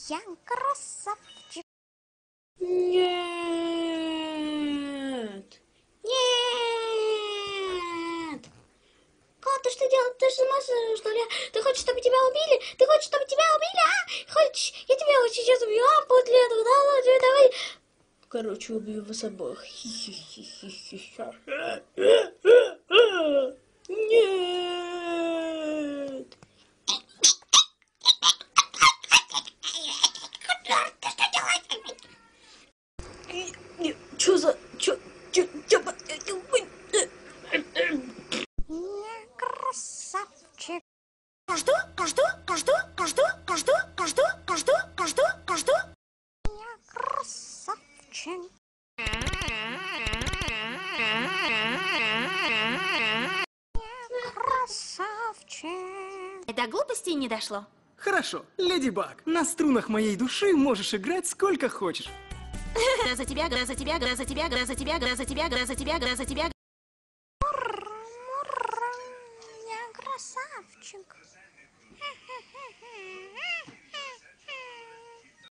Я красавчик. Нет. Нет. Как ты что делать? Ты же с ума сошел, что ли? Ты хочешь, чтобы тебя убили? Ты хочешь, чтобы тебя убили, а? Хочешь? Я тебя вот сейчас убью, а после этого, да, давай. Короче, убью вас обоих. Нет. Чё за... Чё... Я красавчик. Я красавчик. Я красавчик. До глупостей не дошло. Хорошо, Леди Баг, на струнах моей души можешь играть сколько хочешь. Гра за тебя, гра за тебя, гра за тебя, гра за тебя, гра за тебя, гра за тебя, гра за тебя. Я красавчик.